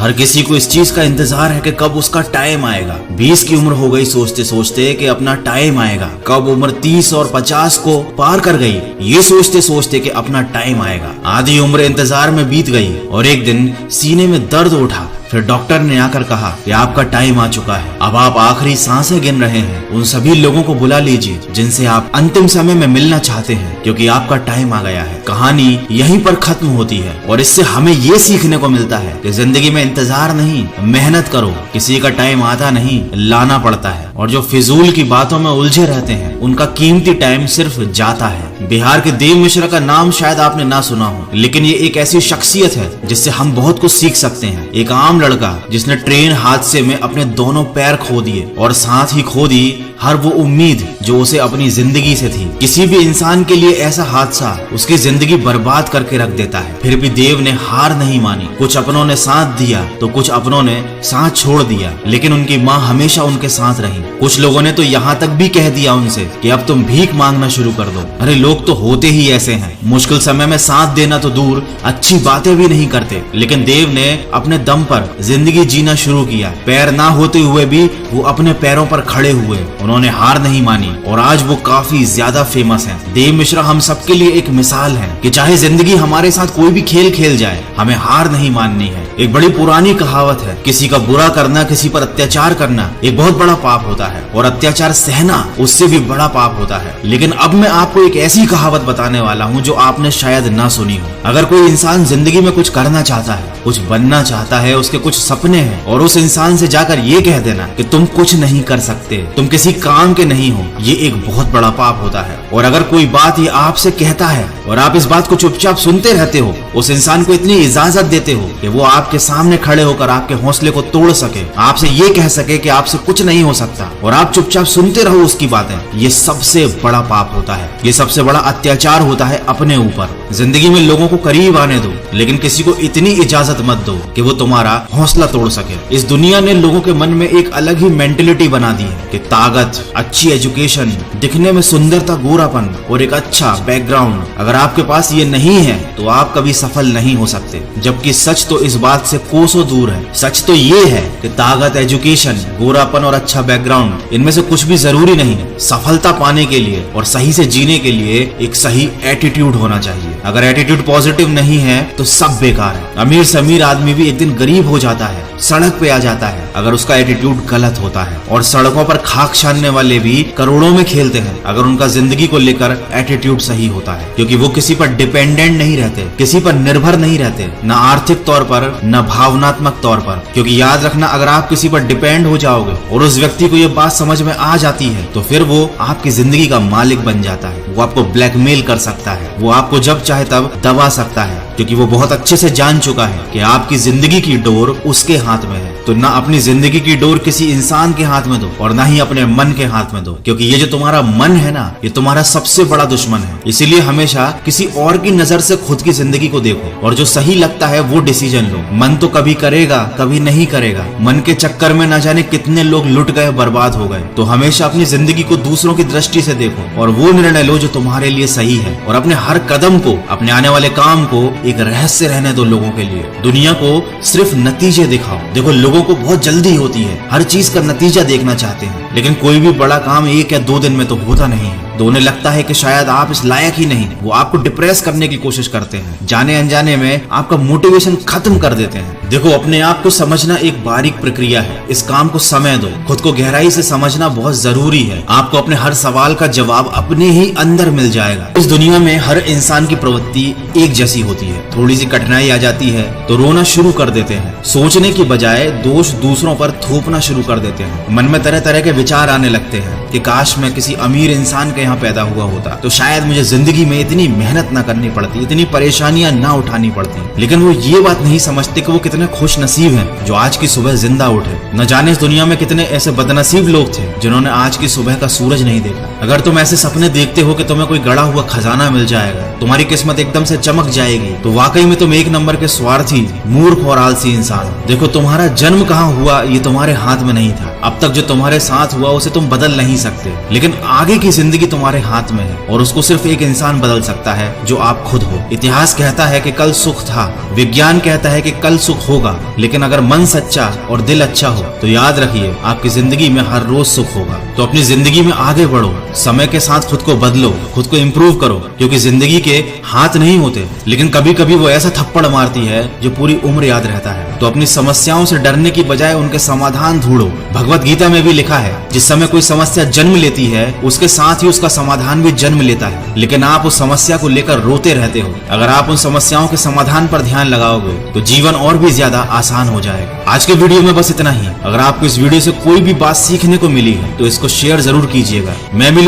हर किसी को इस चीज का इंतजार है कि कब उसका टाइम आएगा। 20 की उम्र हो गई सोचते सोचते कि अपना टाइम आएगा। कब उम्र 30 और 50 को पार कर गई ये सोचते सोचते कि अपना टाइम आएगा। आधी उम्र इंतजार में बीत गई और एक दिन सीने में दर्द उठा। फिर डॉक्टर ने आकर कहा कि आपका टाइम आ चुका है, अब आप आखिरी सांसें गिन रहे हैं। उन सभी लोगों को बुला लीजिए जिनसे आप अंतिम समय में मिलना चाहते हैं, क्योंकि आपका टाइम आ गया है। कहानी यहीं पर खत्म होती है और इससे हमें ये सीखने को मिलता है कि जिंदगी में इंतजार नहीं, मेहनत करो। किसी का टाइम आता नहीं, लाना पड़ता है। और जो फिजूल की बातों में उलझे रहते हैं उनका कीमती टाइम सिर्फ जाता है। बिहार के देव मिश्रा का नाम शायद आपने ना सुना हो, लेकिन ये एक ऐसी शख्सियत है जिससे हम बहुत कुछ सीख सकते हैं। एक आम लड़का जिसने ट्रेन हादसे में अपने दोनों पैर खो दिए और साथ ही खो दी हर वो उम्मीद जो उसे अपनी जिंदगी से थी। किसी भी इंसान के लिए ऐसा हादसा उसकी जिंदगी बर्बाद करके रख देता है। फिर भी देव ने हार नहीं मानी। कुछ अपनों ने साथ दिया तो कुछ अपनों ने साथ छोड़ दिया, लेकिन उनकी माँ हमेशा उनके साथ रही। कुछ लोगों ने तो यहाँ तक भी कह दिया उनसे कि अब तुम भीख मांगना शुरू कर दो। अरे लोग तो होते ही ऐसे हैं, मुश्किल समय में साथ देना तो दूर, अच्छी बातें भी नहीं करते। लेकिन देव ने अपने दम पर जिंदगी जीना शुरू किया। पैर ना होते हुए भी वो अपने पैरों पर खड़े हुए। उन्होंने हार नहीं मानी और आज वो काफी ज्यादा फेमस हैं। देव मिश्रा हम सबके लिए एक मिसाल है कि चाहे जिंदगी हमारे साथ कोई भी खेल खेल जाए, हमें हार नहीं माननी है। एक बड़ी पुरानी कहावत है, किसी का बुरा करना, किसी पर अत्याचार करना एक बहुत बड़ा पाप होता है और अत्याचार सहना उससे भी बड़ा पाप होता है। लेकिन अब मैं आपको एक ऐसी कहावत बताने वाला हूँ जो आपने शायद ना सुनी हो। अगर कोई इंसान जिंदगी में कुछ करना चाहता है, कुछ बनना चाहता है, उसके कुछ सपने हैं, और उस इंसान से जाकर ये कह देना कि तुम कुछ नहीं कर सकते, तुम किसी काम के नहीं हो, ये एक बहुत बड़ा पाप होता है। और अगर कोई बात ये आपसे कहता है और आप इस बात को चुपचाप सुनते रहते हो, उस इंसान को इतनी इजाजत देते हो कि वो आपके सामने खड़े होकर आपके हौसले को तोड़ सके, आपसे ये कह सके कि आपसे कुछ नहीं हो सकता, और आप चुपचाप सुनते रहो उसकी बातें, ये सबसे बड़ा पाप होता है। ये सबसे बड़ा अत्याचार होता है अपने ऊपर। जिंदगी में लोगों को करीब आने दो, लेकिन किसी को इतनी इजाजत मत दो कि वो तुम्हारा हौसला तोड़ सके। इस दुनिया ने लोगों के मन में एक अलग ही मेंटेलिटी बना दी है कि ताकत, अच्छी एजुकेशन, दिखने में सुंदरता, गोरापन और एक अच्छा बैकग्राउंड, अगर आपके पास ये नहीं है तो आप कभी सफल नहीं हो सकते। जबकि सच तो इस बात से कोसों दूर है। सच तो ये है कि ताकत, एजुकेशन, गोरापन और अच्छा बैकग्राउंड, इनमें से कुछ भी जरूरी नहीं है। सफलता पाने के लिए और सही से जीने के लिए एक सही एटीट्यूड होना चाहिए। अगर एटीट्यूड पॉजिटिव नहीं है तो सब बेकार है। अमीर से अमीर आदमी भी एक दिन गरीब हो जाता है, सड़क पे आ जाता है, अगर उसका एटीट्यूड गलत होता है। और सड़कों पर खाक छानने वाले भी करोड़ों में खेलते हैं अगर उनका जिंदगी को लेकर एटीट्यूड सही होता है, क्योंकि वो किसी पर डिपेंडेंट नहीं रहते, किसी पर निर्भर नहीं रहते, न आर्थिक तौर पर न भावनात्मक तौर पर। क्योंकि याद रखना, अगर आप किसी पर डिपेंड हो जाओगे और उस व्यक्ति को ये बात समझ में आ जाती है तो फिर वो आपकी जिंदगी का मालिक बन जाता है। वो आपको ब्लैकमेल कर सकता है, वो आपको जब चाहे तब दबा सकता है, क्योंकि वो बहुत अच्छे से जान चुका है कि आपकी जिंदगी की डोर उसके हाथ में है। तो ना अपनी जिंदगी की डोर किसी इंसान के हाथ में दो और ना ही अपने मन के हाथ में दो, क्योंकि ये जो तुम्हारा मन है ना, ये तुम्हारा सबसे बड़ा दुश्मन है। इसीलिए हमेशा किसी और की नजर से खुद की जिंदगी को देखो और जो सही लगता है वो डिसीजन लो। मन तो कभी करेगा, कभी नहीं करेगा। मन के चक्कर में न जाने कितने लोग लुट गए, बर्बाद हो गए। तो हमेशा अपनी जिंदगी को दूसरों की दृष्टि से देखो और वो निर्णय लो जो तुम्हारे लिए सही है। और अपने हर कदम को, अपने आने वाले काम को एक रहस्य रहने दो लोगों के लिए। दुनिया को सिर्फ नतीजे दिखाओ। देखो, लोगों को बहुत जल्दी होती है, हर चीज का नतीजा देखना चाहते हैं, लेकिन कोई भी बड़ा काम 1 या 2 दिन में तो होता नहीं है। तो उन्हें लगता है कि शायद आप इस लायक ही नहीं। वो आपको डिप्रेस करने की कोशिश करते हैं, जाने अनजाने में आपका मोटिवेशन खत्म कर देते हैं। देखो, अपने आप को समझना एक बारीक प्रक्रिया है। इस काम को समय दो, खुद को गहराई से समझना बहुत जरूरी है। आपको अपने हर सवाल का जवाब अपने ही अंदर मिल जाएगा। इस दुनिया में हर इंसान की प्रवृत्ति एक जैसी होती है। थोड़ी सी कठिनाई आ जाती है तो रोना शुरू कर देते हैं। सोचने की बजाय दोष दूसरों पर थोपना शुरू कर देते हैं। मन में तरह तरह के विचार आने लगते हैं कि काश मैं किसी अमीर इंसान के यहाँ पैदा हुआ होता तो शायद मुझे जिंदगी में इतनी मेहनत ना करनी पड़ती, इतनी परेशानियां ना उठानी पड़ती। लेकिन वो ये बात नहीं समझते कि वो कितने खुश नसीब हैं जो आज की सुबह जिंदा उठे। न जाने इस दुनिया में कितने ऐसे बदनसीब लोग थे जिन्होंने आज की सुबह का सूरज नहीं देखा। अगर तुम ऐसे सपने देखते हो कि तुम्हें कोई गड़ा हुआ खजाना मिल जाएगा, तुम्हारी किस्मत एकदम से चमक जाएगी, तो वाकई में तुम एक नंबर के स्वार्थी, मूर्ख और आलसी इंसान हो। देखो, तुम्हारा जन्म कहाँ हुआ ये तुम्हारे हाथ में नहीं था। अब तक जो तुम्हारे साथ हुआ उसे तुम बदल नहीं सकते, लेकिन आगे की जिंदगी तुम्हारे हाथ में है और उसको सिर्फ एक इंसान बदल सकता है, जो आप खुद हो। इतिहास कहता है कि कल सुख था, विज्ञान कहता है कि कल सुख होगा, लेकिन अगर मन सच्चा और दिल अच्छा हो तो याद रखिए आपकी जिंदगी में हर रोज सुख होगा। तो अपनी जिंदगी में आगे बढ़ो, समय के साथ खुद को बदलो, खुद को इम्प्रूव करो, क्योंकि जिंदगी के हाथ नहीं होते, लेकिन कभी कभी वो ऐसा थप्पड़ मारती है जो पूरी उम्र याद रहता है। तो अपनी समस्याओं से डरने की बजाय उनके समाधान ढूंढो। भगवत गीता में भी लिखा है, जिस समय कोई समस्या जन्म लेती है उसके साथ ही उसका समाधान भी जन्म लेता है, लेकिन आप उस समस्या को लेकर रोते रहते हो। अगर आप उन समस्याओं के समाधान पर ध्यान लगाओगे तो जीवन और भी ज्यादा आसान हो जाएगा। आज के वीडियो में बस इतना ही। अगर आपको इस वीडियो से कोई भी बात सीखने को मिली है तो इसको शेयर जरूर कीजिएगा। मैं मिलूं